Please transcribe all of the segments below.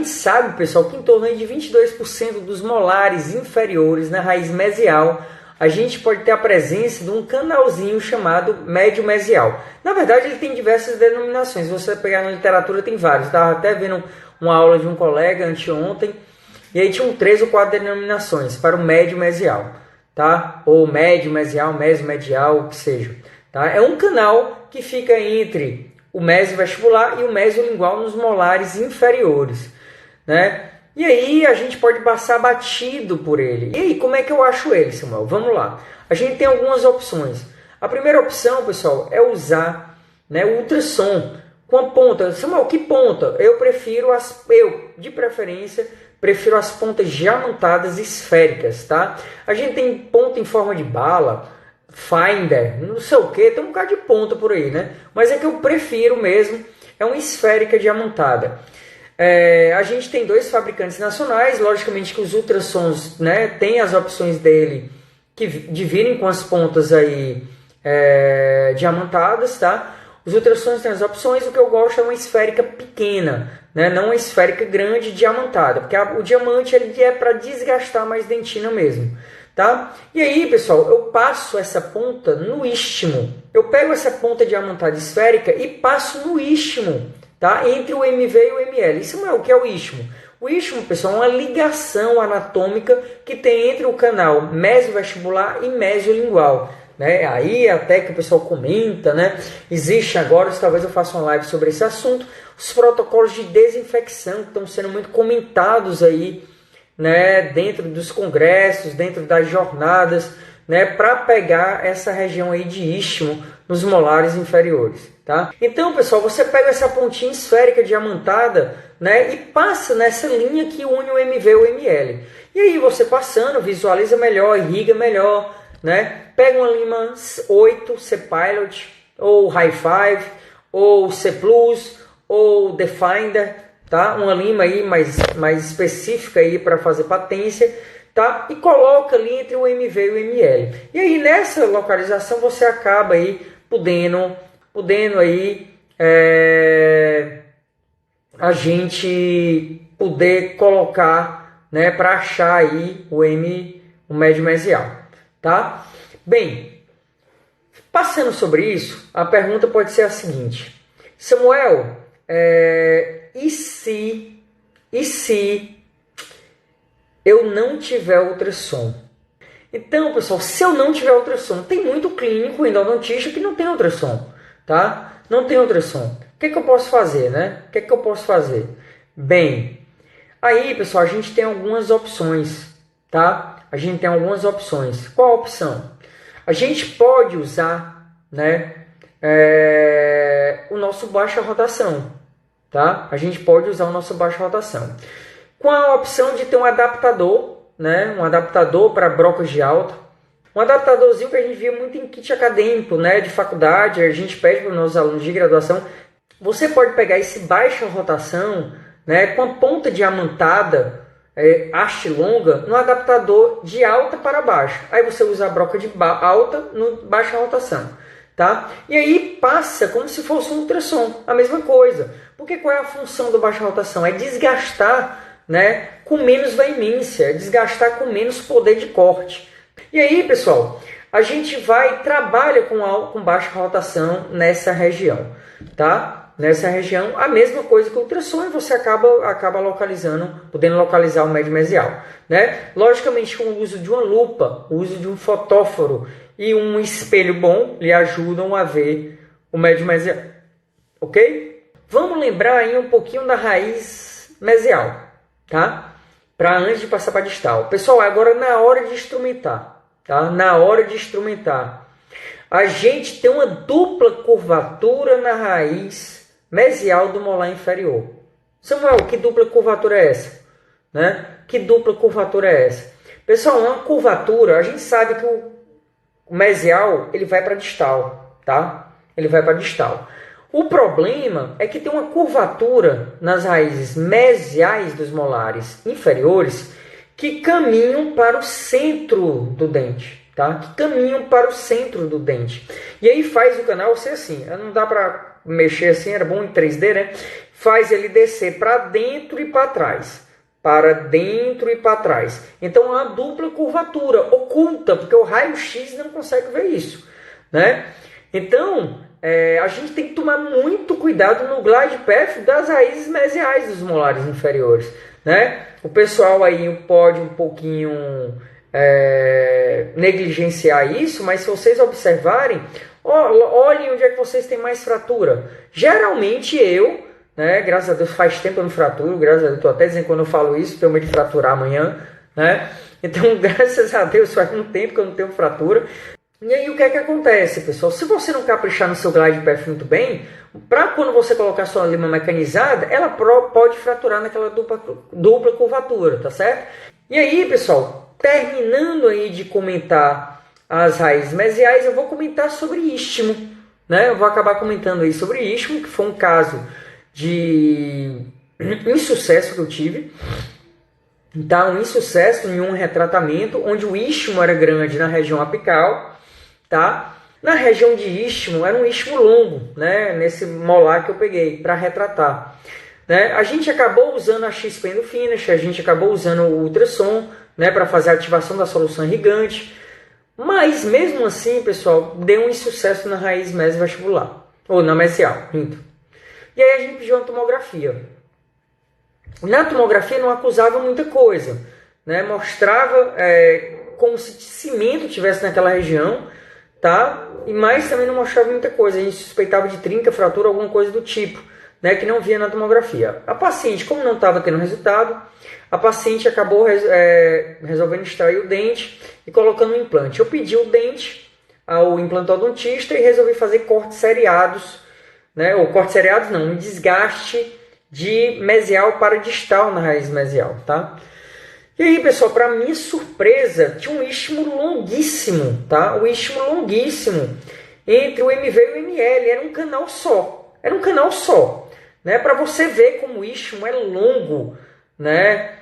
gente sabe, pessoal, que em torno de 22% dos molares inferiores na raiz mesial, a gente pode ter a presença de um canalzinho chamado médio mesial. Na verdade, ele tem diversas denominações. Se você pegar na literatura, tem vários. Estava até vendo uma aula de um colega anteontem, e aí tinham 3 ou 4 denominações para o médio mesial, tá? Ou médio mesial, mesomedial, o que seja. Tá? É um canal que fica entre o mesovestibular e o mesolingual nos molares inferiores, né? E aí a gente pode passar batido por ele. E aí, como é que eu acho ele, Samuel? Vamos lá. A gente tem algumas opções. A primeira opção, pessoal, é usar, né, o ultrassom com a ponta. Samuel, que ponta? Eu de preferência, prefiro as pontas diamantadas esféricas, tá? A gente tem ponta em forma de bala, Finder, não sei o que, tem um bocado de ponta por aí, né? Mas é que eu prefiro mesmo, é uma esférica diamantada. A gente tem 2 fabricantes nacionais, logicamente que os ultrassons, né, tem as opções dele que dividem com as pontas aí diamantadas, tá? Os ultrassons têm as opções, o que eu gosto é uma esférica pequena, né, não uma esférica grande diamantada, porque o diamante ele é para desgastar mais dentina mesmo. Tá? E aí, pessoal, eu passo essa ponta no istmo. Eu pego essa ponta diamantada esférica e passo no istmo, tá? Entre o MV e o ML. Isso não é o que é o istmo. O istmo, pessoal, é uma ligação anatômica que tem entre o canal mesovestibular e mesolingual, né? Aí até que o pessoal comenta, né? Existe agora, talvez eu faça uma live sobre esse assunto, os protocolos de desinfecção que estão sendo muito comentados aí, né, dentro dos congressos, dentro das jornadas, né, para pegar essa região aí de istmo nos molares inferiores, tá? Então, pessoal, você pega essa pontinha esférica diamantada, né, e passa nessa linha que une o MV e o ML. E aí você passando, visualiza melhor, irriga melhor, né? Pega uma lima 8, C-Pilot, ou High Five, ou C+, ou Defender, tá? Uma lima aí mais específica aí para fazer patência, tá? E coloca ali entre o MV e o ML. E aí nessa localização você acaba aí podendo aí a gente poder colocar, né, para achar aí o médio mesial, tá? Bem, passando sobre isso, a pergunta pode ser a seguinte: Samuel, e se eu não tiver ultrassom? Então, pessoal, se eu não tiver ultrassom, tem muito clínico endodontista que não tem ultrassom, tá? Não tem ultrassom. O que eu posso fazer, né? O que eu posso fazer? Bem, aí, pessoal, a gente tem algumas opções, tá? A gente tem algumas opções. Qual a opção? A gente pode usar, né, o nosso baixa rotação, tá? A gente pode usar o nosso baixa rotação com a opção de ter um adaptador, né? Um adaptador para brocas de alta, um adaptadorzinho que a gente via muito em kit acadêmico, né? De faculdade, a gente pede para os nossos alunos de graduação. Você pode pegar esse baixa rotação, né, com a ponta diamantada, haste longa, no adaptador de alta para baixo. Aí você usa a broca de alta no baixa rotação, tá? E aí passa como se fosse um ultrassom, a mesma coisa. Porque qual é a função do baixa rotação? É desgastar, né, com menos veemência, desgastar com menos poder de corte. E aí, pessoal, a gente trabalha com baixa rotação nessa região, tá? Nessa região, a mesma coisa que o ultrassom, e você acaba localizando, podendo localizar o médio mesial, né? Logicamente, com o uso de uma lupa, o uso de um fotóforo e um espelho bom lhe ajudam a ver o médio mesial, ok? Vamos lembrar aí um pouquinho da raiz mesial, tá? Para antes de passar para distal. Pessoal, agora na hora de instrumentar, tá? Na hora de instrumentar, a gente tem uma dupla curvatura na raiz mesial do molar inferior. Samuel, que dupla curvatura é essa? Né? Que dupla curvatura é essa? Pessoal, uma curvatura, a gente sabe que o mesial ele vai para distal, tá? Ele vai para distal. O problema é que tem uma curvatura nas raízes mesiais dos molares inferiores que caminham para o centro do dente, tá? Que caminham para o centro do dente. E aí faz o canal ser assim. Não dá para mexer assim, era bom em 3D, né? Faz ele descer para dentro e para trás. Para dentro e para trás. Então, é uma dupla curvatura oculta, porque o raio-x não consegue ver isso, né? Então, a gente tem que tomar muito cuidado no glide path das raízes mesiais dos molares inferiores, né? O pessoal aí pode um pouquinho negligenciar isso, mas se vocês observarem, olhem onde é que vocês têm mais fratura. Geralmente né, graças a Deus faz tempo que eu não fraturo, graças a Deus, estou até dizendo quando eu falo isso, tenho medo de fraturar amanhã, né? Então, graças a Deus, faz um tempo que eu não tenho fratura. E aí o que é que acontece, pessoal? Se você não caprichar no seu glide path muito bem, para quando você colocar sua lima mecanizada, ela pode fraturar naquela dupla curvatura, tá certo? E aí, pessoal, terminando aí de comentar as raízes mesiais, eu vou comentar sobre istmo, né? Eu vou acabar comentando aí sobre istmo, que foi um caso de insucesso que eu tive. Então, um insucesso em um retratamento onde o istmo era grande na região apical, tá? Na região de istmo, era um istmo longo, né? Nesse molar que eu peguei para retratar, né? A gente acabou usando a XP no finish, a gente acabou usando o ultrassom, né? Para fazer a ativação da solução irrigante, mas mesmo assim, pessoal, deu um insucesso na raiz mesovestibular, ou na mesial, minto. E aí a gente pediu uma tomografia. Na tomografia não acusava muita coisa, né? Mostrava como se cimento tivesse naquela região, tá? Mas também não mostrava muita coisa. A gente suspeitava de trinca, fratura, alguma coisa do tipo, né? Que não via na tomografia. A paciente, como não estava tendo resultado, a paciente acabou resolvendo extrair o dente e colocando um implante. Eu pedi o dente ao implantodontista e resolvi fazer cortes seriados, né? Ou cortes seriados não, um desgaste de mesial para distal na raiz mesial, tá? E aí, pessoal, para minha surpresa, tinha um istmo longuíssimo, tá? Um istmo longuíssimo entre o MV e o ML, era um canal só. Era um canal só, né? Para você ver como o istmo é longo, né?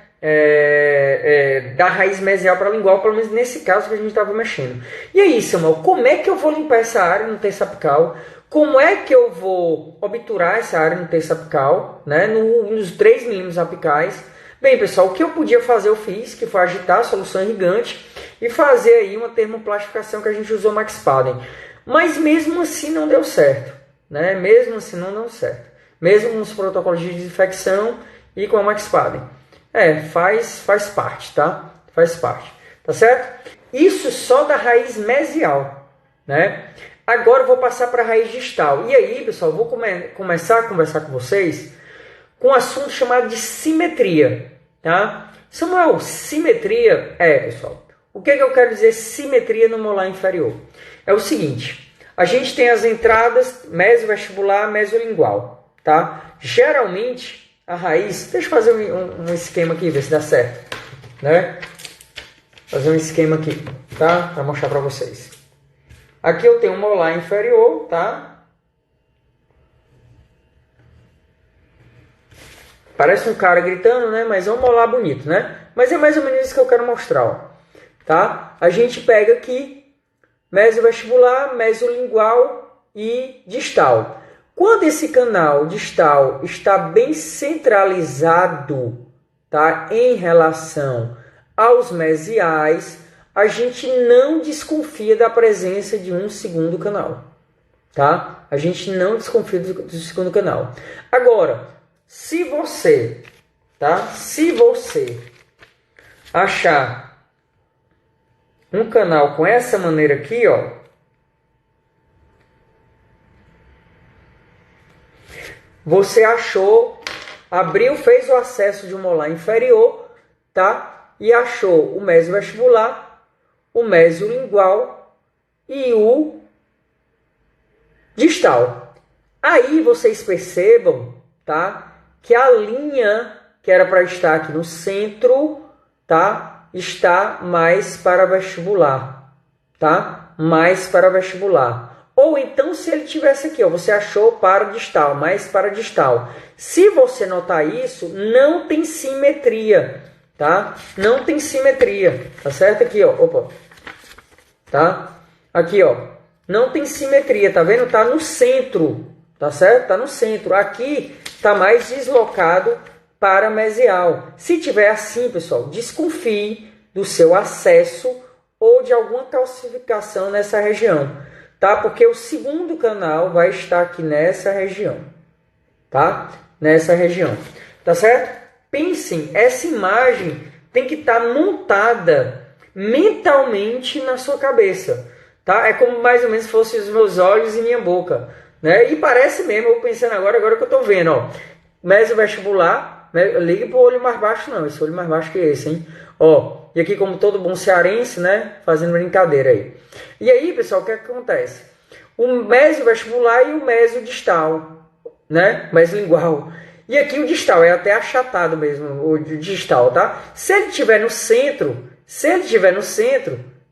Da raiz mesial para a lingual, pelo menos nesse caso que a gente estava mexendo. E aí, Samuel, como é que eu vou limpar essa área no terço apical? Como é que eu vou obturar essa área no terço apical, né? Nos 3 milímetros apicais? Bem, pessoal, o que eu podia fazer eu fiz, que foi agitar a solução irrigante e fazer aí uma termoplastificação que a gente usou Max Paden. Mas mesmo assim não deu certo, né? Mesmo assim não deu certo. Mesmo com os protocolos de desinfecção e com a Max Paden. Faz parte, tá? Faz parte, tá certo? Isso só da raiz mesial, né? Agora eu vou passar para a raiz distal. E aí, pessoal, vou começar a conversar com vocês com um assunto chamado de simetria, tá? Samuel, simetria pessoal, o que eu quero dizer simetria no molar inferior? É o seguinte, a gente tem as entradas mesovestibular, mesolingual, tá? Geralmente, a raiz, deixa eu fazer um esquema aqui, ver se dá certo, né? Fazer um esquema aqui, tá? Para mostrar para vocês. Aqui eu tenho um molar inferior, tá? Parece um cara gritando, né? Mas é um molar bonito, né? Mas é mais ou menos isso que eu quero mostrar, ó. Tá? A gente pega aqui mesovestibular, mesolingual e distal. Quando esse canal distal está bem centralizado, tá? Em relação aos mesiais, a gente não desconfia da presença de um segundo canal, tá? A gente não desconfia do segundo canal. Agora, se você achar um canal com essa maneira aqui, ó, você achou, abriu, fez o acesso de um molar inferior, tá? E achou o mesovestibular, o mesolingual e o distal. Aí vocês percebam, tá? Que a linha que era para estar aqui no centro, tá? Está mais para vestibular, tá? Mais para vestibular. Ou então, se ele tivesse aqui, ó, você achou para distal, mais para distal. Se você notar isso, não tem simetria, tá? Não tem simetria, tá certo? Aqui, ó, opa, tá? Aqui, ó, não tem simetria, tá vendo? Tá no centro, tá certo? Tá no centro. Aqui tá mais deslocado para mesial. Se tiver assim, pessoal, desconfie do seu acesso ou de alguma calcificação nessa região, tá? Porque o segundo canal vai estar aqui nessa região, tá? Nessa região, tá certo? Pensem, essa imagem tem que estar montada mentalmente na sua cabeça, tá? É como mais ou menos se fossem os meus olhos e minha boca, né? E parece mesmo, eu pensando agora que eu tô vendo, ó, mesovestibular, ligue pro olho mais baixo não, esse olho mais baixo que esse, hein? Ó, e aqui como todo bom cearense, né, fazendo brincadeira aí. E aí, pessoal, o que acontece? O mesovestibular e o mesodistal, né, mesolingual. E aqui o distal é até achatado mesmo, o distal, tá? Se ele estiver no centro,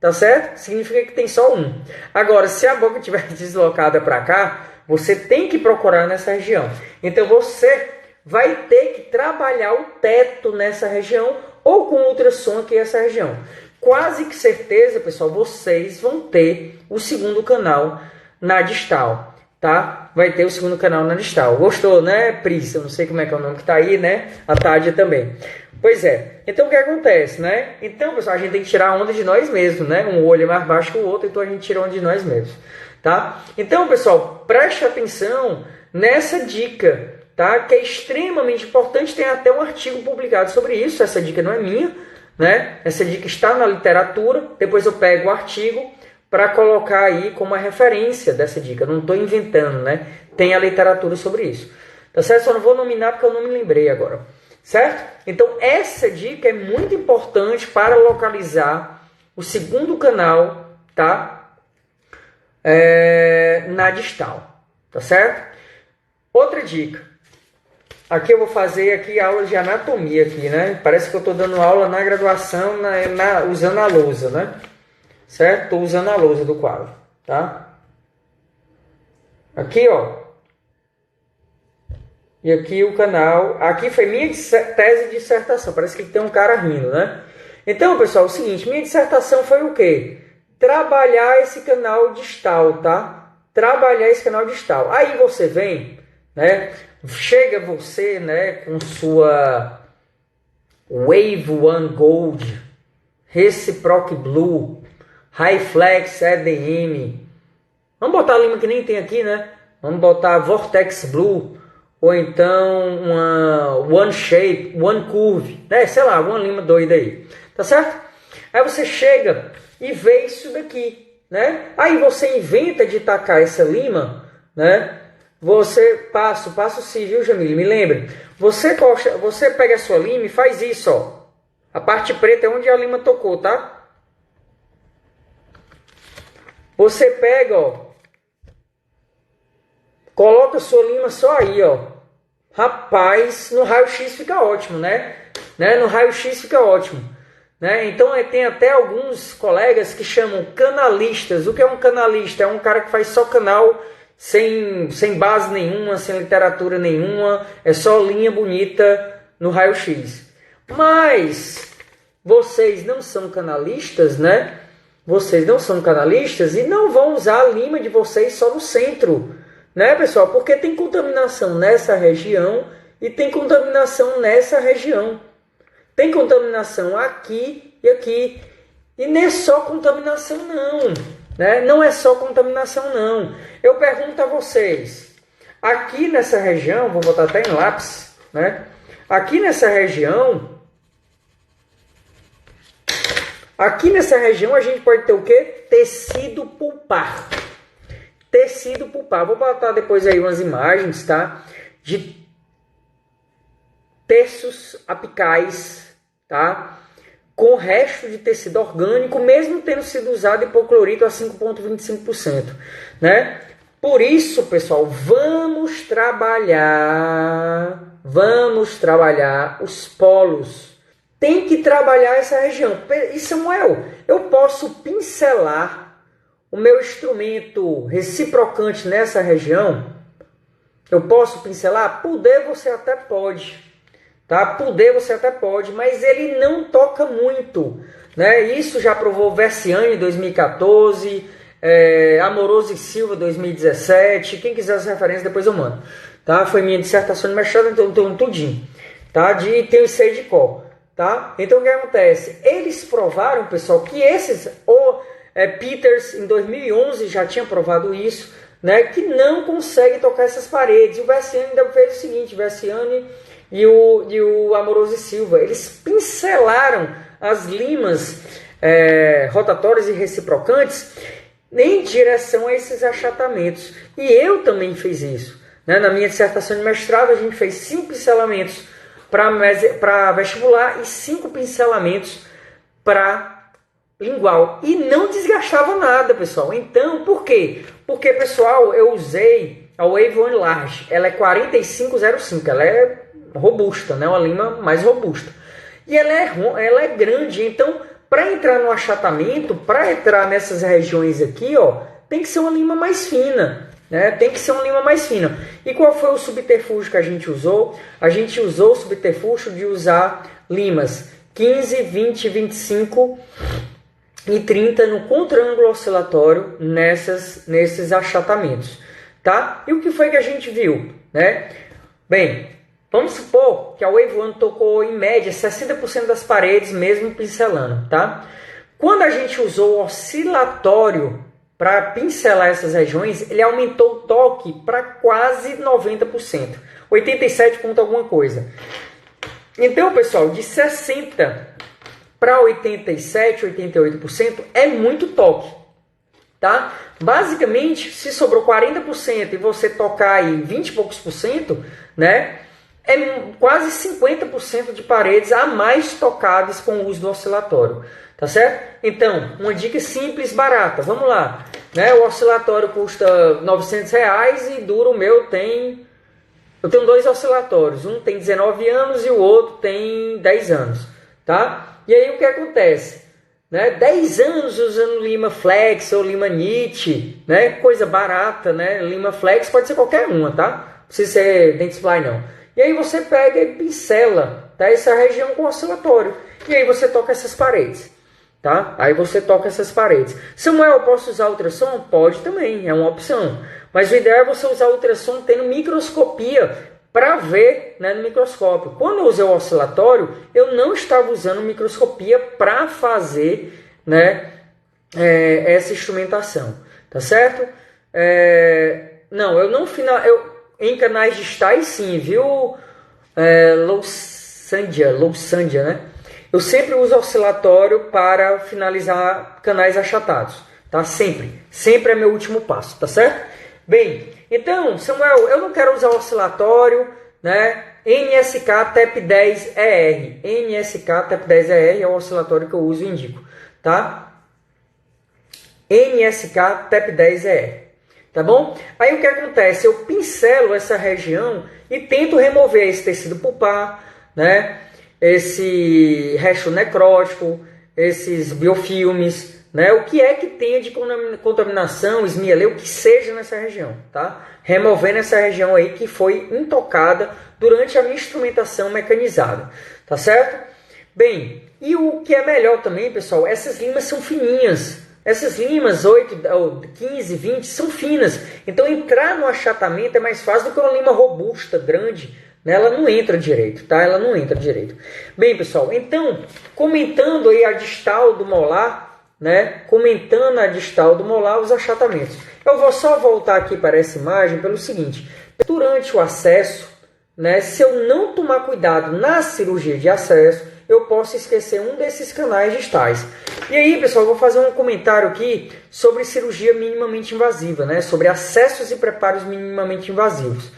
tá certo? Significa que tem só um. Agora, se a boca estiver deslocada para cá, você tem que procurar nessa região. Então, você vai ter que trabalhar o teto nessa região ou com ultrassom aqui nessa região. Quase que certeza, pessoal, vocês vão ter o segundo canal na distal, tá? Vai ter o segundo canal na distal. Gostou, né, Pris? Eu não sei como é que é o nome que tá aí, né? A Tádia também. Pois é. Então, o que acontece, né? Então, pessoal, a gente tem que tirar a onda de nós mesmos, né? Um olho é mais baixo que o outro, então a gente tira a onda de nós mesmos, tá? Então, pessoal, preste atenção nessa dica, tá? Que é extremamente importante. Tem até um artigo publicado sobre isso. Essa dica não é minha, né? Essa dica está na literatura. Depois eu pego o artigo para colocar aí como a referência dessa dica. Não estou inventando, né? Tem a literatura sobre isso. Tá certo? Só não vou nominar porque eu não me lembrei agora. Certo? Então, essa dica é muito importante para localizar o segundo canal, tá? Na distal. Tá certo? Outra dica. Aqui eu vou fazer aqui aula de anatomia aqui, né? Parece que eu estou dando aula na graduação usando a lousa, né? Certo? Estou usando a lousa do quadro, tá? Aqui, ó. E aqui o canal. Aqui foi minha tese de dissertação. Parece que tem um cara rindo, né? Então, pessoal, é o seguinte. Minha dissertação foi o quê? Trabalhar esse canal distal, tá? Trabalhar esse canal distal. Aí você vem, né? Chega você, né? Com sua Wave One Gold, Reciproc Blue, High Flex EDM. Vamos botar a lima que nem tem aqui, né? Vamos botar Vortex Blue. Ou então uma One Shape, One Curve, né? Sei lá, uma lima doida aí. Tá certo? Aí você chega e vê isso daqui, né? Aí você inventa de tacar essa lima, né? Você passo sim, viu, Jamile? Me lembre. Você pega a sua lima e faz isso, ó. A parte preta é onde a lima tocou, tá? Você pega, ó. Coloca a sua lima só aí, ó. Rapaz, no raio-x fica ótimo, né? No raio-x fica ótimo. Né? Então, tem até alguns colegas que chamam canalistas. O que é um canalista? É um cara que faz só canal sem base nenhuma, sem literatura nenhuma. É só linha bonita no raio-x. Mas vocês não são canalistas, né? Vocês não são canalistas e não vão usar a lima de vocês só no centro. Né, pessoal? Porque tem contaminação nessa região e tem contaminação nessa região. Tem contaminação aqui e aqui. E não é só contaminação, não. Né? Não é só contaminação, não. Eu pergunto a vocês. Aqui nessa região, vou botar até em lápis. Né? Aqui nessa região a gente pode ter o quê? Tecido pulpar. Tecido pulpar. Vou botar depois aí umas imagens, tá? De terços apicais, tá? Com resto de tecido orgânico, mesmo tendo sido usado hipoclorito a 5,25%, né? Por isso, pessoal, vamos trabalhar os polos. Tem que trabalhar essa região. E Samuel, eu posso pincelar o meu instrumento reciprocante nessa região? Eu posso pincelar? Poder você até pode, tá? Poder você até pode, mas ele não toca muito, né? Isso já provou Versiani em 2014, Amoroso e Silva 2017, quem quiser as referências depois eu mando, tá? Foi minha dissertação de mestrado, então tem um tudinho, tá? Tem o C de cor, tá? Então o que acontece? Eles provaram, pessoal, que esses, Peters em 2011 já tinha provado isso, né? Que não consegue tocar essas paredes. E o Versiani ainda fez o seguinte, o Versiani e o Amoroso e Silva, eles pincelaram as limas rotatórias e reciprocantes em direção a esses achatamentos. E eu também fiz isso, né? Na minha dissertação de mestrado, a gente fez 5 pincelamentos para vestibular e 5 pincelamentos para lingual. E não desgastava nada, pessoal. Então, por quê? Porque, pessoal, eu usei a Wave One Large. Ela é 4505, ela é robusta, né? Uma lima mais robusta. E ela é grande, então para entrar no achatamento, para entrar nessas regiões aqui, ó, tem que ser uma lima mais fina, né? Tem que ser uma lima mais fina. E qual foi o subterfúgio que a gente usou? A gente usou o subterfúgio de usar limas 15, 20, 25 e 30 no contraângulo oscilatório nesses achatamentos, tá? E o que foi que a gente viu, né? Bem, vamos supor que a Wave One tocou em média 60% das paredes, mesmo pincelando, tá? Quando a gente usou o oscilatório para pincelar essas regiões, ele aumentou o toque para quase 90%, 87 ponto alguma coisa. Então, pessoal, de 60 para 87, 88% é muito toque, tá? Basicamente, se sobrou 40% e você tocar aí 20 e poucos por cento, né? É quase 50% de paredes a mais tocadas com o uso do oscilatório, tá certo? Então, uma dica simples, barata, vamos lá, né? O oscilatório custa R$900 e dura o meu eu tenho 2 oscilatórios, um tem 19 anos e o outro tem 10 anos, tá? E aí o que acontece? Né? 10 anos usando lima flex ou lima knit, né? Coisa barata, né? Lima flex pode ser qualquer uma, tá? Não precisa ser Dentsply não. E aí você pega e pincela, tá? Essa região com oscilatório. E aí você toca essas paredes, tá? Aí você toca essas paredes. Samuel, eu posso usar ultrassom? Pode também, é uma opção. Mas o ideal é você usar ultrassom tendo microscopia para ver, né, no microscópio. Quando eu usei o oscilatório, eu não estava usando microscopia para fazer, né, essa instrumentação, tá certo? Não, eu não em canais distais sim, viu? Louçândia, né? Eu sempre uso oscilatório para finalizar canais achatados, tá? Sempre é meu último passo, tá certo? Bem, então, Samuel, eu não quero usar oscilatório, né? NSK TEP10ER. NSK TEP10ER é o oscilatório que eu uso e indico, tá? NSK TEP10ER. Tá bom? Aí o que acontece? Eu pincelo essa região e tento remover esse tecido pulpar, né? Esse resto necrótico, esses biofilmes, né? O que é que tenha de contaminação, esmielê, o que seja nessa região, tá? Removendo essa região aí que foi intocada durante a minha instrumentação mecanizada, tá certo? Bem, e o que é melhor também, pessoal, essas limas são fininhas. Essas limas 8, 15, 20 são finas. Então entrar no achatamento é mais fácil do que uma lima robusta, grande. Né? Ela não entra direito, tá? Ela não entra direito. Bem, pessoal, então, comentando aí a distal do molar, né? Comentando a distal do molar, os achatamentos. Eu vou só voltar aqui para essa imagem pelo seguinte. Durante o acesso, né? Se eu não tomar cuidado na cirurgia de acesso, eu posso esquecer um desses canais distais. E aí, pessoal, eu vou fazer um comentário aqui sobre cirurgia minimamente invasiva, né? Sobre acessos e preparos minimamente invasivos.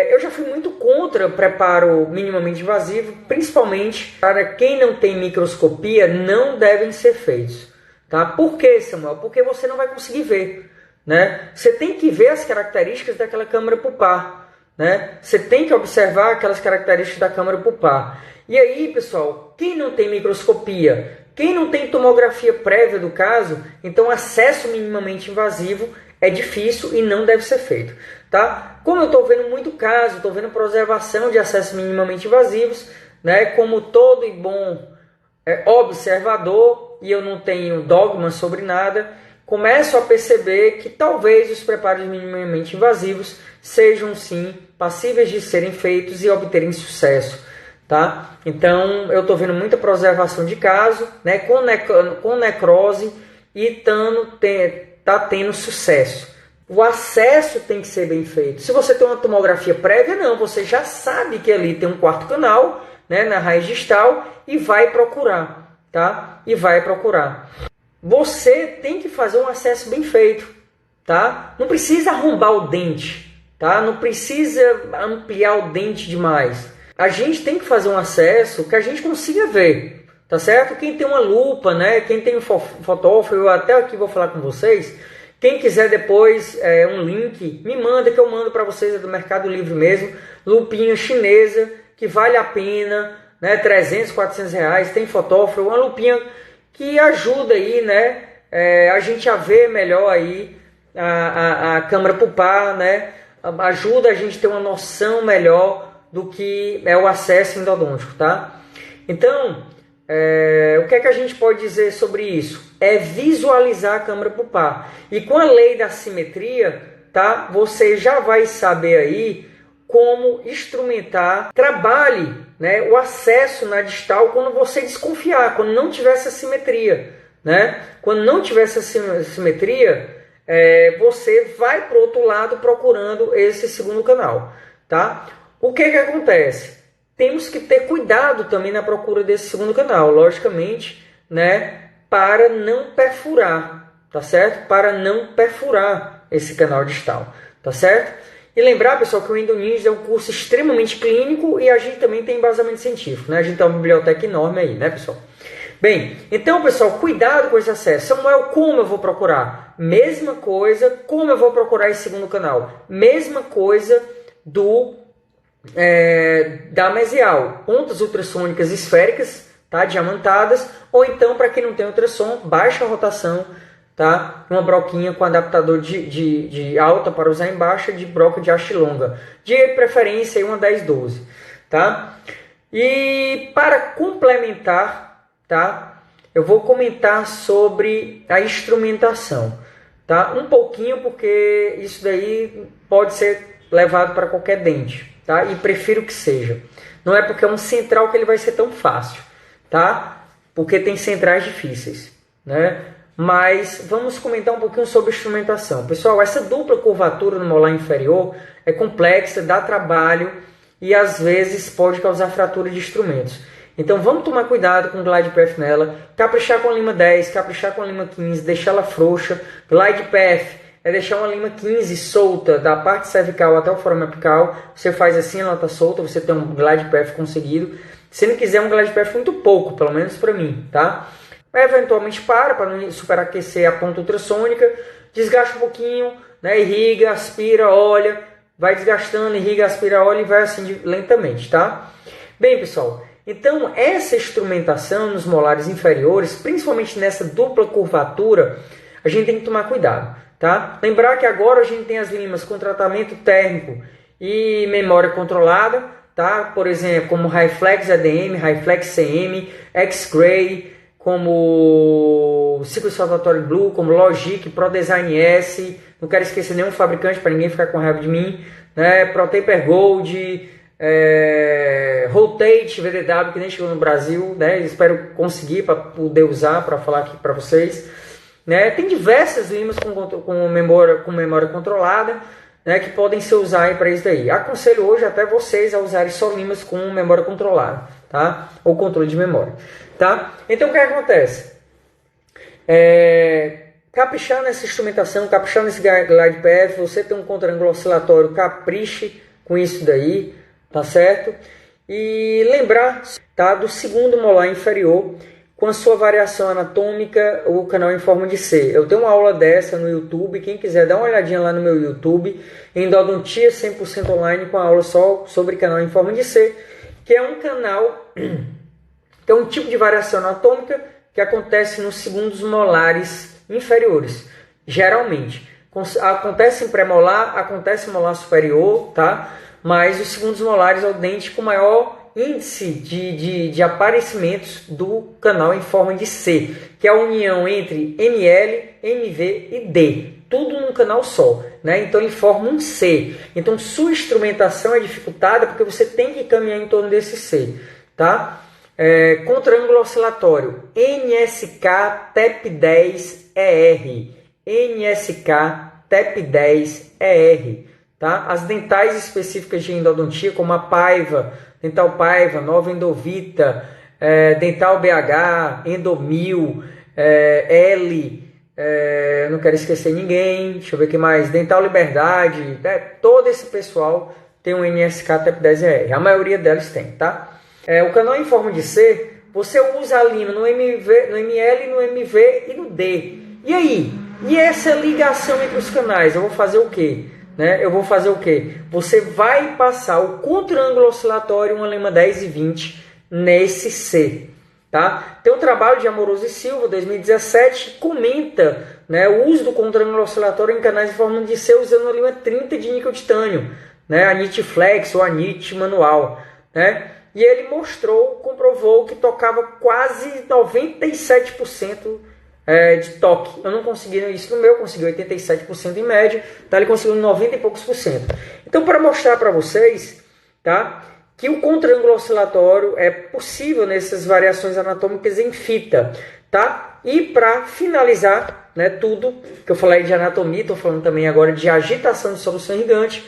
Eu já fui muito contra preparo minimamente invasivo, principalmente para quem não tem microscopia, não devem ser feitos. Tá? Por quê, Samuel? Porque você não vai conseguir ver. Né? Você tem que ver as características daquela câmara pulpar. Né? Você tem que observar aquelas características da câmara pulpar. E aí, pessoal, quem não tem microscopia, quem não tem tomografia prévia do caso, então acesso minimamente invasivo é difícil e não deve ser feito. Tá? Como eu estou vendo muito caso, estou vendo preservação de acessos minimamente invasivos, né? Como todo e bom observador, e eu não tenho dogma sobre nada, começo a perceber que talvez os preparos minimamente invasivos sejam sim passíveis de serem feitos e obterem sucesso, tá? Então eu estou vendo muita preservação de caso, né, com necrose e tá tendo sucesso. O acesso tem que ser bem feito. Se você tem uma tomografia prévia, não, você já sabe que ali tem um quarto canal, né, na raiz distal e vai procurar, tá? E vai procurar. Você tem que fazer um acesso bem feito, tá? Não precisa arrombar o dente, tá? Não precisa ampliar o dente demais. A gente tem que fazer um acesso que a gente consiga ver, tá certo? Quem tem uma lupa, né? Quem tem um fotógrafo, eu até aqui vou falar com vocês. Quem quiser depois um link, me manda que eu mando para vocês, é do Mercado Livre mesmo. Lupinha chinesa, que vale a pena, né? 300, 400 reais. Tem fotógrafo, uma lupinha que ajuda aí, né? A gente a ver melhor aí a câmara pulpar, né? Ajuda a gente a ter uma noção melhor do que é o acesso endodôntico, tá? Então, o que é que a gente pode dizer sobre isso? É visualizar a câmara pulpar. E com a lei da simetria, tá? Você já vai saber aí como instrumentar, trabalhe, né, o acesso na distal quando você desconfiar, quando não tiver essa simetria, né? Quando não tiver essa simetria, você vai para o outro lado procurando esse segundo canal, tá? O que acontece? Temos que ter cuidado também na procura desse segundo canal, logicamente, né, para não perfurar, tá certo? Para não perfurar esse canal distal, tá certo? E lembrar, pessoal, que o EndoNinja é um curso extremamente clínico e a gente também tem embasamento científico, né? A gente tem uma biblioteca enorme aí, né, pessoal? Bem, então, pessoal, cuidado com esse acesso. Samuel, como eu vou procurar? Mesma coisa, como eu vou procurar esse segundo canal? Mesma coisa da mesial. Pontas ultrassônicas esféricas, tá? Diamantadas, ou então, para quem não tem ultrassom, baixa rotação, tá? Uma broquinha com adaptador de alta para usar em baixa, de broca de haste longa, de preferência uma 10-12, tá? E para complementar, tá? Eu vou comentar sobre a instrumentação, tá? Um pouquinho, porque isso daí pode ser levado para qualquer dente, tá? E prefiro que seja. Não é porque é um central que ele vai ser tão fácil, tá? Porque tem centrais difíceis, né? Mas vamos comentar um pouquinho sobre instrumentação. Pessoal, essa dupla curvatura no molar inferior é complexa, dá trabalho e às vezes pode causar fratura de instrumentos. Então vamos tomar cuidado com o glide path nela, caprichar com a lima 10, caprichar com a lima 15, deixar ela frouxa. Glide path é deixar uma lima 15 solta da parte cervical até o forame apical. Você faz assim, ela está solta, você tem um glide path conseguido. Se não quiser um glide path muito pouco, pelo menos para mim, tá? Eventualmente para não superaquecer a ponta ultrassônica, desgasta um pouquinho, né? Irriga, aspira, olha, vai desgastando, irriga, aspira, olha e vai assim lentamente, tá? Bem, pessoal, então essa instrumentação nos molares inferiores, principalmente nessa dupla curvatura, a gente tem que tomar cuidado, tá? Lembrar que agora a gente tem as limas com tratamento térmico e memória controlada, tá? Por exemplo, como Highflex ADM, Highflex CM, X-Ray, como ciclo salvatório Blue, como Logic, ProDesign S, não quero esquecer nenhum fabricante para ninguém ficar com raiva de mim, né? ProTaper Gold, Rotate VDW, que nem chegou no Brasil, né? Espero conseguir para poder usar, para falar aqui para vocês, né? Tem diversas limas com memória controlada, né, que podem ser usadas para isso daí. Aconselho hoje até vocês a usarem só limas com memória controlada, tá? Ou controle de memória, tá? Então o que acontece? Caprichar nessa instrumentação, caprichar nesse glide path, você tem um contraângulo oscilatório, capriche com isso daí, tá certo? E lembrar, tá, do segundo molar inferior, com a sua variação anatômica, o canal em forma de C. Eu tenho uma aula dessa no YouTube, quem quiser dar uma olhadinha lá no meu YouTube, Endodontia 100% online, com a aula só sobre canal em forma de C, que é um canal, que é um tipo de variação anatômica que acontece nos segundos molares inferiores, geralmente. Acontece em pré-molar, acontece em molar superior, tá? Mas os segundos molares é o dente com maior índice de aparecimentos do canal em forma de C, que é a união entre ML, MV e D, tudo num canal só, né? Então ele forma um C. Então sua instrumentação é dificultada porque você tem que caminhar em torno desse C, tá? Com triângulo oscilatório NSK TEP10ER, NSK TEP10ER, tá? As dentais específicas de endodontia, como a Paiva, Dental Paiva, Nova Endovita, Dental BH, Endomil, L, não quero esquecer ninguém, deixa eu ver o que mais, Dental Liberdade, todo esse pessoal tem um NSK TEP10ER, a maioria delas tem, tá? O canal em forma de C, você usa a lima no MV, no ML, no MV e no D. E aí? E essa ligação entre os canais? Eu vou fazer o quê? Você vai passar o contriângulo oscilatório, uma lema 10 e 20, nesse C. Tá? Tem um trabalho de Amoroso e Silva, 2017, que comenta, né, o uso do contriângulo oscilatório em canais em forma de C usando a lima 30 de níquel titânio, né, a NIT Flex ou a NIT manual, né? E ele comprovou que tocava quase 97% de toque. Eu não consegui isso no meu, consegui 87% em média, tá? Ele conseguiu 90 e poucos por cento. Então, para mostrar para vocês, tá, que o contriângulo oscilatório é possível nessas variações anatômicas em fita, tá? E para finalizar, né, tudo que eu falei de anatomia, estou falando também agora de agitação de solução irrigante.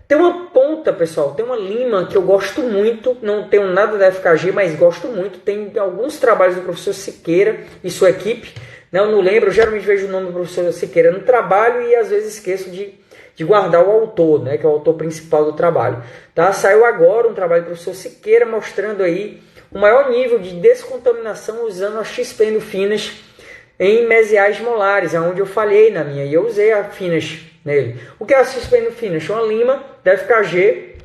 Tem uma ponta, pessoal, tem uma lima que eu gosto muito, não tenho nada da FKG, mas gosto muito. Tem alguns trabalhos do professor Siqueira e sua equipe, né? Eu não lembro, eu geralmente vejo o nome do professor Siqueira no trabalho e às vezes esqueço de guardar o autor, né? Que é o autor principal do trabalho. Tá? Saiu agora um trabalho do professor Siqueira mostrando aí o maior nível de descontaminação usando as XP Finas em mesiais molares, onde eu falhei na minha, e eu usei a Finas nele. O que é a XP Finas? É uma lima da FKG,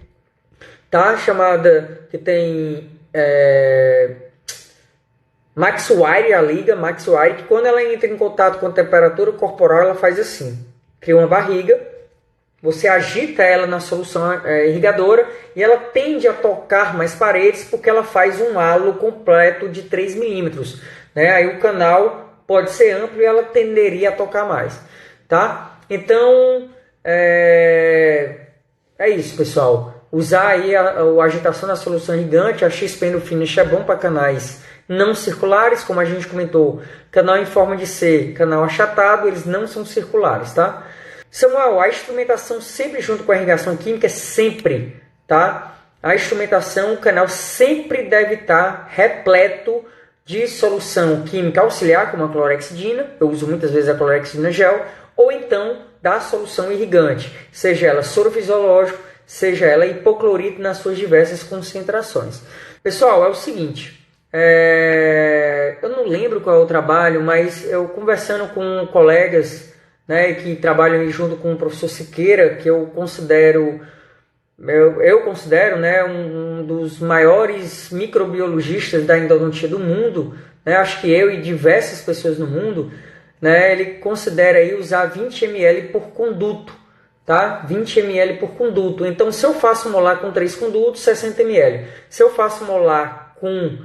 tá? Chamada, que tem Maxwire, a liga Maxwire, que quando ela entra em contato com a temperatura corporal, ela faz assim, cria uma barriga, você agita ela na solução irrigadora e ela tende a tocar mais paredes porque ela faz um halo completo de 3 milímetros, né? Aí o canal pode ser amplo e ela tenderia a tocar mais, tá? Então, é isso, pessoal. Usar aí a agitação da solução irrigante, a XP no finish é bom para canais não circulares, como a gente comentou, canal em forma de C, canal achatado, eles não são circulares, tá? Samuel, a instrumentação sempre junto com a irrigação química, sempre, tá? A instrumentação, o canal sempre deve estar repleto de solução química auxiliar, como a clorexidina, eu uso muitas vezes a clorexidina gel, ou então da solução irrigante, seja ela soro fisiológico, seja ela hipoclorito nas suas diversas concentrações. Pessoal, é o seguinte, eu não lembro qual é o trabalho, mas eu conversando com colegas, né, que trabalham junto com o professor Siqueira, que eu considero, né, um dos maiores microbiologistas da endodontia do mundo, né, acho que eu e diversas pessoas no mundo, né, ele considera aí usar 20 ml por conduto, tá? 20 ml por conduto. Então, se eu faço molar com 3 condutos, 60 ml. Se eu faço molar com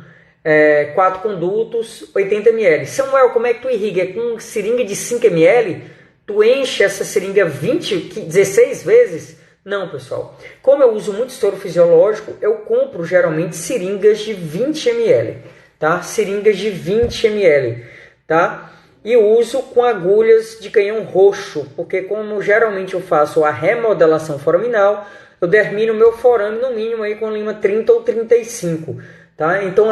4 condutos, 80 ml. Samuel, como é que tu irriga? É com seringa de 5 ml? Tu enche essa seringa 16 vezes? Não, pessoal. Como eu uso muito soro fisiológico, eu compro geralmente seringas de 20 ml, tá? Seringas de 20 ml, tá? E uso com agulhas de canhão roxo, porque como geralmente eu faço a remodelação foraminal, eu termino o meu forame no mínimo aí com lima 30 ou 35, tá? Então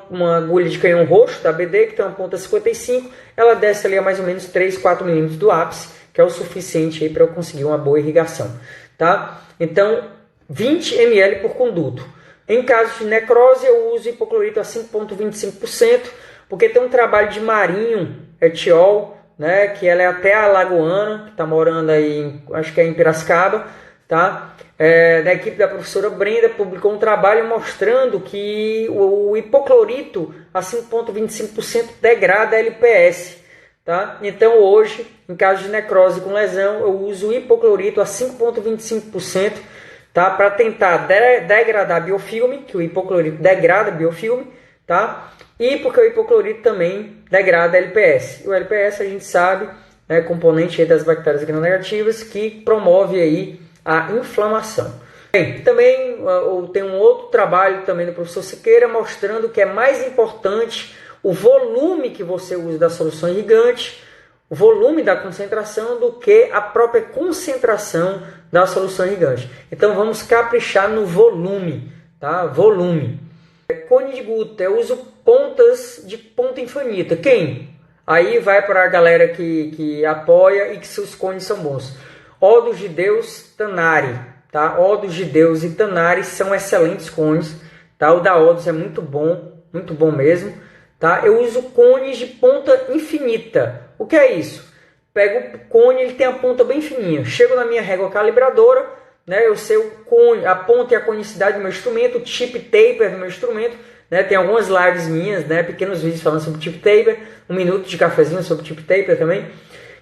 uma agulha de canhão roxo da BD, que tem uma ponta 55, ela desce ali a mais ou menos 3, 4 milímetros do ápice, que é o suficiente aí para eu conseguir uma boa irrigação, tá? Então 20 ml por conduto. Em caso de necrose eu uso hipoclorito a 5,25%, porque tem um trabalho de Marinho Etiol, né, que ela é até alagoana, que está morando aí, acho que é em Piracicaba, tá? Da equipe da professora Brenda, publicou um trabalho mostrando que o hipoclorito a 5,25% degrada a LPS, tá? Então hoje, em caso de necrose com lesão, eu uso hipoclorito a 5,25%, tá? Para tentar degradar biofilme, que o hipoclorito degrada biofilme, tá? E porque o hipoclorito também degrada LPS. O LPS a gente sabe, é componente aí das bactérias gram-negativas que promove aí a inflamação. Bem, também tem um outro trabalho também do professor Siqueira mostrando que é mais importante o volume que você usa da solução irrigante, o volume da concentração, do que a própria concentração da solução irrigante. Então vamos caprichar no volume, tá? Volume. Cone de guta, eu uso pontas de ponta infinita. Quem? Aí vai para a galera que apoia e que seus cones são bons. Ódos de Deus, Tanari, tá? Ódos de Deus e Tanari são excelentes cones, tá? O da Ódos é muito bom mesmo, tá? Eu uso cones de ponta infinita. O que é isso? Pego o cone, ele tem a ponta bem fininha. Chego na minha régua calibradora, né? Eu sei o cone, a ponta e a conicidade do meu instrumento, o tip taper do meu instrumento, né? Tem algumas lives minhas, né? Pequenos vídeos falando sobre tip taper, 1 minuto de cafezinho sobre tip taper também.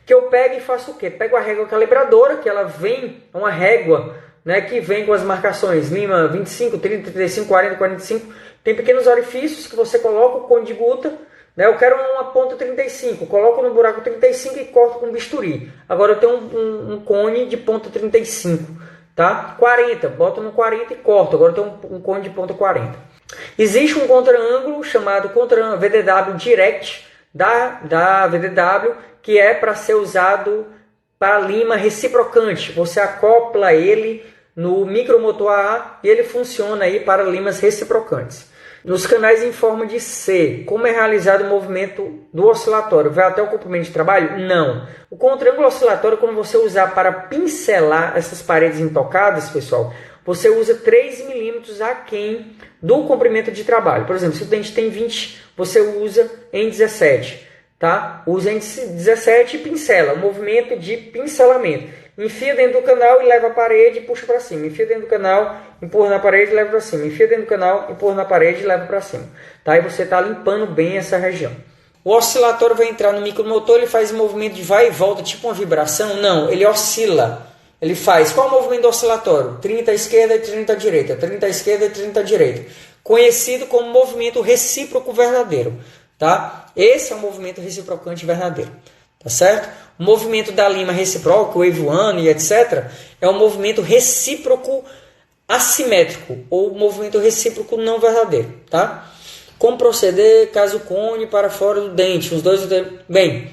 Que eu pego e faço o quê? Pego a régua calibradora, que ela vem, é uma régua, né, que vem com as marcações lima 25, 30, 35, 40, 45. Tem pequenos orifícios que você coloca o cone de guta, né? Eu quero uma ponta 35, coloco no buraco 35 e corto com bisturi. Agora eu tenho um cone de ponta 35, tá? 40, boto no 40 e corto. Agora eu tenho um cone de ponta 40. Existe um contra-ângulo chamado VDW Direct da VDW, que é para ser usado para lima reciprocante. Você acopla ele no micromotor AA e ele funciona aí para limas reciprocantes. Nos canais em forma de C, como é realizado o movimento do oscilatório? Vai até o comprimento de trabalho? Não. O contra-ângulo oscilatório, quando você usar para pincelar essas paredes intocadas, pessoal, você usa 3 milímetros aquém do comprimento de trabalho. Por exemplo, se o dente tem 20, você usa em 17. Tá? Usa em 17 e pincela, o movimento de pincelamento. Enfia dentro do canal e leva a parede e puxa para cima. Enfia dentro do canal, empurra na parede e leva para cima. Enfia dentro do canal, empurra na parede e leva para cima. Tá? E você está limpando bem essa região. O oscilatório vai entrar no micromotor, ele faz um movimento de vai e volta, tipo uma vibração? Não, ele oscila. Ele faz. Qual é o movimento do oscilatório? 30 à esquerda e 30 à direita. 30 à esquerda e 30 à direita. Conhecido como movimento recíproco verdadeiro. Tá? Esse é o movimento reciprocante verdadeiro, tá certo? O movimento da lima recíproca, o wave one e etc., é um movimento recíproco assimétrico, ou movimento recíproco não verdadeiro, tá? Como proceder caso o cone para fora do dente, os dois... Bem,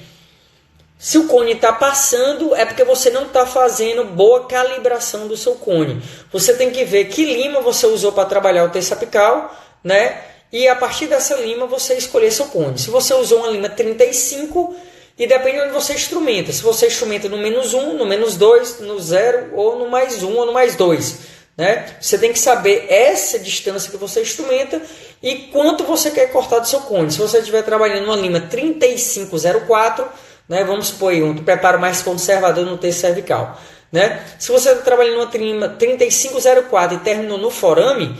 se o cone está passando, é porque você não está fazendo boa calibração do seu cone. Você tem que ver que lima você usou para trabalhar o terço apical, né? E a partir dessa lima você escolher seu cone. Se você usou uma lima 35, e depende de onde você instrumenta. Se você instrumenta no -1, no -2, no 0, ou no +1 ou no +2. Né? Você tem que saber essa distância que você instrumenta e quanto você quer cortar do seu cone. Se você estiver trabalhando uma lima 3504, né? Vamos supor aí, um preparo mais conservador no terço cervical. Né? Se você está trabalhando uma lima 3504 e terminou no forame,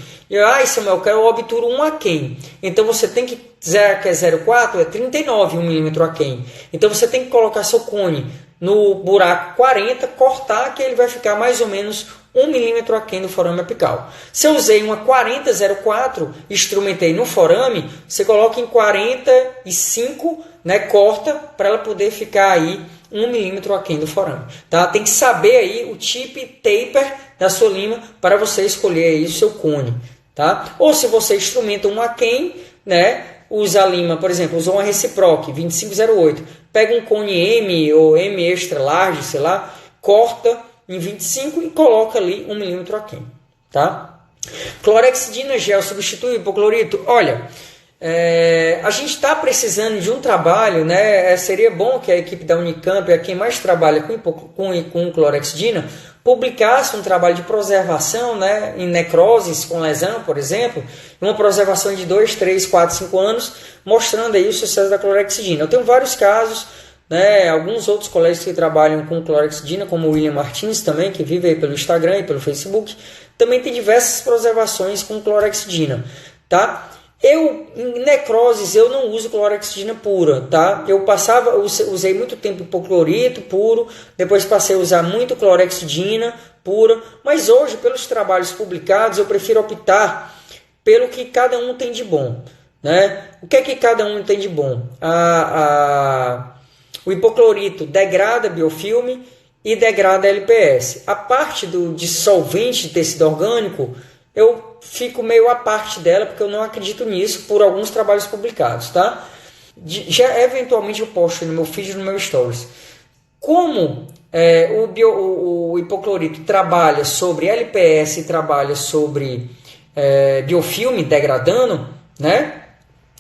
Samuel, eu quero o obturo 1 aquém. Então você tem que, que é 0,4, é 39, 1 milímetro aquém. Então você tem que colocar seu cone no buraco 40, cortar, que ele vai ficar mais ou menos 1 milímetro aquém do forame apical. Se eu usei uma 40,04, instrumentei no forame, você coloca em 45, né, corta, para ela poder ficar aí 1 milímetro aquém do forame. Tá? Tem que saber aí o tip taper da sua lima para você escolher aí o seu cone. Tá? Ou se você instrumenta um aquém, né, usa a lima, por exemplo, usou uma reciproc 2508, pega um cone M ou M extra large, sei lá, corta em 25 e coloca ali 1 milímetro aquém. Tá? Clorexidina gel substitui o hipoclorito? Olha, a gente está precisando de um trabalho, né? Seria bom que a equipe da Unicamp, a quem mais trabalha com clorexidina, publicasse um trabalho de preservação, né, em necroses com lesão, por exemplo, uma preservação de 2, 3, 4, 5 anos, mostrando aí o sucesso da clorexidina. Eu tenho vários casos, né, alguns outros colegas que trabalham com clorexidina, como o William Martins também, que vive aí pelo Instagram e pelo Facebook, também tem diversas preservações com clorexidina, tá? Em necroses eu não uso clorexidina pura, tá? Usei muito tempo hipoclorito puro, depois passei a usar muito clorexidina pura, mas hoje, pelos trabalhos publicados, eu prefiro optar pelo que cada um tem de bom, né? O que é que cada um tem de bom? O hipoclorito degrada biofilme e degrada LPS. A parte do dissolvente de tecido orgânico, eu fico meio à parte dela, porque eu não acredito nisso por alguns trabalhos publicados, tá? Já eventualmente eu posto no meu feed, no meu stories. Como o hipoclorito trabalha sobre LPS e trabalha sobre biofilme degradando, né?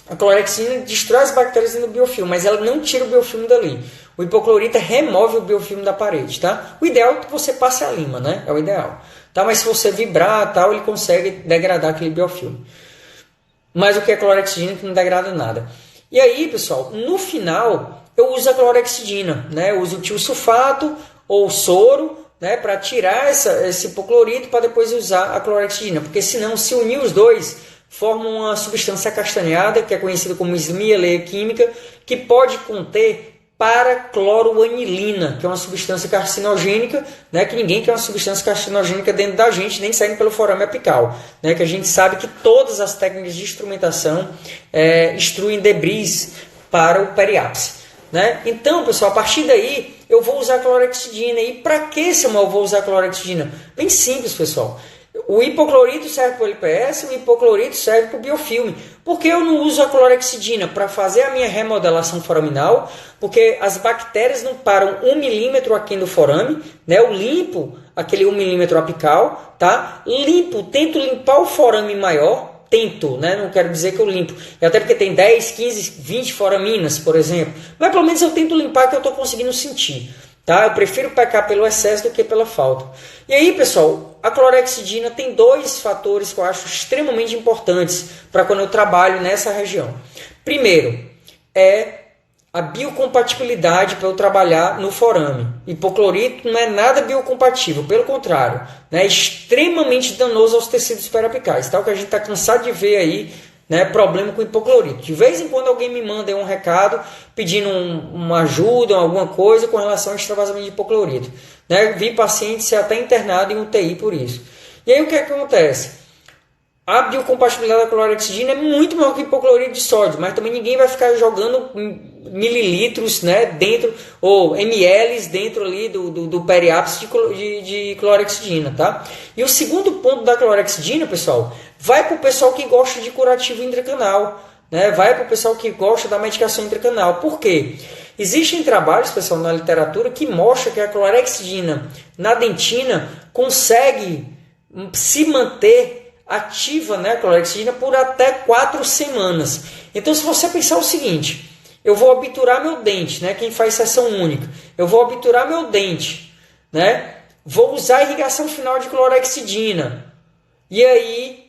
A clorexidina destrói as bactérias no biofilme, mas ela não tira o biofilme dali. O hipoclorito remove o biofilme da parede, tá? O ideal é que você passe a lima, né? É o ideal. Tá? Mas se você vibrar, tal, ele consegue degradar aquele biofilme. Mas o que é clorexidina que não degrada nada. E aí, pessoal, no final, eu uso a clorexidina, né? Eu uso o tiosulfato ou soro, né? Para tirar esse hipoclorito para depois usar a clorexidina. Porque senão, se unir os dois, forma uma substância acastanhada, que é conhecida como esmieleia química, que pode conter paracloroanilina, que é uma substância carcinogênica, né, que ninguém quer uma substância carcinogênica dentro da gente, nem saindo pelo forame apical, né, que a gente sabe que todas as técnicas de instrumentação extruem debris para o periápse, né? Então, pessoal, a partir daí eu vou usar clorexidina. E para que, Samuel, eu vou usar clorexidina? Bem simples, pessoal. O hipoclorito serve para o LPS, o hipoclorito serve para o biofilme. Por que eu não uso a clorexidina? Para fazer a minha remodelação foraminal, porque as bactérias não param 1 milímetro aquém do forame, né? Eu limpo aquele 1 milímetro apical, tá? Tento limpar o forame maior, né? Não quero dizer que eu limpo, até porque tem 10, 15, 20 foraminas, por exemplo, mas pelo menos eu tento limpar, que eu estou conseguindo sentir. Tá? Eu prefiro pecar pelo excesso do que pela falta. E aí, pessoal, a clorexidina tem 2 fatores que eu acho extremamente importantes para quando eu trabalho nessa região. Primeiro, é a biocompatibilidade para eu trabalhar no forame. Hipoclorito não é nada biocompatível, pelo contrário, né? É extremamente danoso aos tecidos periapicais. Tá? O que a gente está cansado de ver aí, né, problema com hipoclorito. De vez em quando alguém me manda um recado pedindo uma ajuda, alguma coisa com relação ao extravasamento de hipoclorito, né? Vi paciente ser até internado em UTI por isso. E aí o que acontece? A biocompatibilidade da clorexidina é muito maior que o hipoclorito de sódio, mas também ninguém vai ficar jogando mililitros, né, dentro, ou ml dentro ali do periápse de clorexidina, tá? E o segundo ponto da clorexidina, pessoal, vai para o pessoal que gosta de curativo intracanal, né? Vai para o pessoal que gosta da medicação intracanal. Por quê? Existem trabalhos, pessoal, na literatura que mostram que a clorexidina na dentina consegue se manter ativa, né, a clorexidina, por até 4 semanas. Então, se você pensar o seguinte, eu vou obturar meu dente, né, quem faz sessão única, eu vou obturar meu dente, né, vou usar a irrigação final de clorexidina, e aí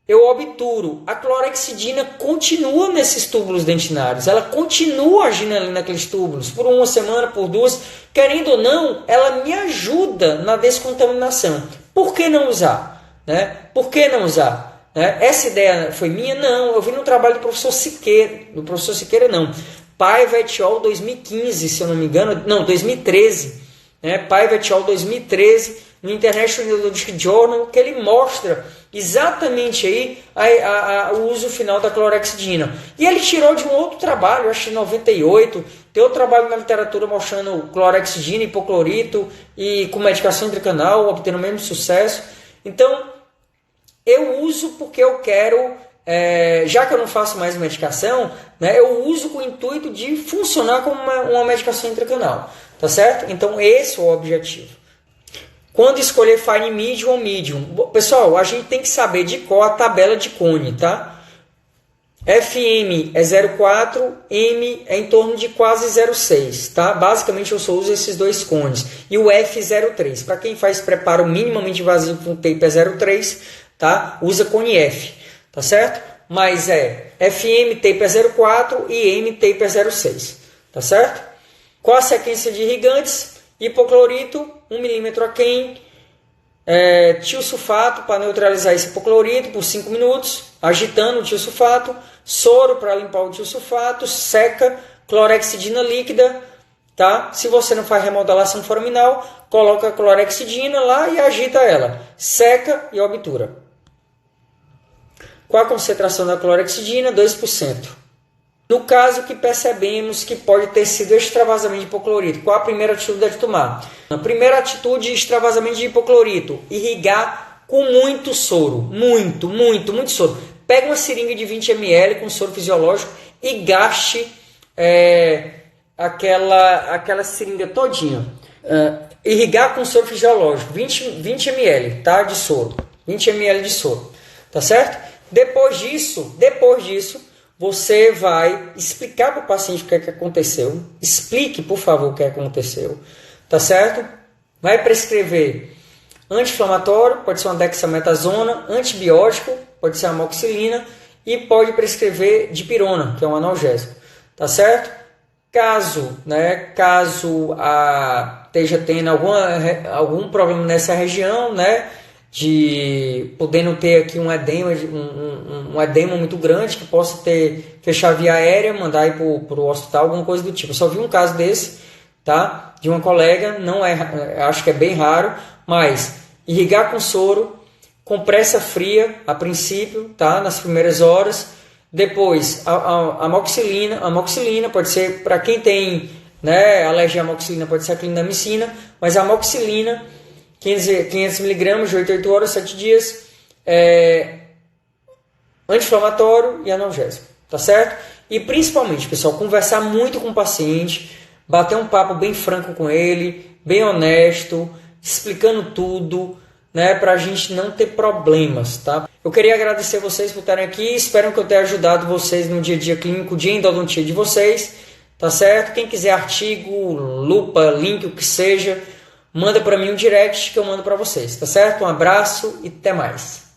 eu obturo. A clorexidina continua nesses túbulos dentinários, ela continua agindo ali naqueles túbulos, por 1 semana, por 2, querendo ou não, ela me ajuda na descontaminação. Por que não usar? Né? Por que não usar? Né? Essa ideia foi minha? Não, eu vi no trabalho do professor Siqueira. Do professor Siqueira, não. Paiva et al. 2015, se eu não me engano. Não, 2013. Né? Paiva et al. 2013, no International Neurological Journal, que ele mostra exatamente aí o uso final da clorexidina. E ele tirou de um outro trabalho, acho que em 98, tem outro trabalho na literatura mostrando clorexidina, hipoclorito e com medicação intracanal, obtendo o mesmo sucesso. Então, eu uso porque eu quero, já que eu não faço mais medicação, né, eu uso com o intuito de funcionar como uma medicação intracanal, tá certo? Então, esse é o objetivo. Quando escolher fine medium ou medium, pessoal, a gente tem que saber de qual a tabela de cone, tá? FM é 0,4, M é em torno de quase 0,6, tá? Basicamente eu só uso esses 2 cones. E o F03, para quem faz preparo minimamente invasivo com tape é 0,3, tá? Usa cone F, tá certo? Mas FM tape é 0,4 e M tape é 0,6, tá certo? Qual a sequência de irrigantes? Hipoclorito, 1 milímetro aquém, tiosulfato para neutralizar esse hipoclorito por 5 minutos, agitando o tiosulfato, soro para limpar o tiosulfato, seca, clorexidina líquida, tá? Se você não faz remodelação foraminal, coloca a clorexidina lá e agita ela. Seca e obtura. Qual a concentração da clorexidina? 2%. No caso que percebemos que pode ter sido extravasamento de hipoclorito, qual a primeira atitude a tomar? A primeira atitude, extravasamento de hipoclorito, irrigar com muito soro, muito soro. Pega uma seringa de 20 ml com soro fisiológico e gaste aquela seringa todinha. Irrigar com soro fisiológico, 20 ml, tá, de soro, 20 ml de soro, tá certo? Depois disso, você vai explicar para o paciente o que é que aconteceu. Explique, por favor, o que aconteceu. Tá certo? Vai prescrever anti-inflamatório, pode ser uma dexametasona, antibiótico, pode ser amoxicilina, e pode prescrever dipirona, que é um analgésico. Tá certo? Caso esteja tendo algum problema nessa região, de podendo ter aqui um edema muito grande que possa fechar a via aérea, mandar ir para o hospital, alguma coisa do tipo. Eu só vi um caso desse, tá? De uma colega, acho que é bem raro, mas irrigar com soro, compressa fria a princípio, tá? Nas primeiras horas. Depois a amoxicilina pode ser para quem tem alergia à amoxicilina, pode ser a clindamicina, mas a amoxicilina 500 mg de 8 a 8 horas, 7 dias, anti-inflamatório e analgésico, tá certo? E principalmente, pessoal, conversar muito com o paciente, bater um papo bem franco com ele, bem honesto, explicando tudo, para a gente não ter problemas, tá? Eu queria agradecer vocês por estarem aqui, espero que eu tenha ajudado vocês no dia a dia clínico de endodontia de vocês, tá certo? Quem quiser artigo, lupa, link, o que seja, manda para mim um direct que eu mando para vocês, tá certo? Um abraço e até mais.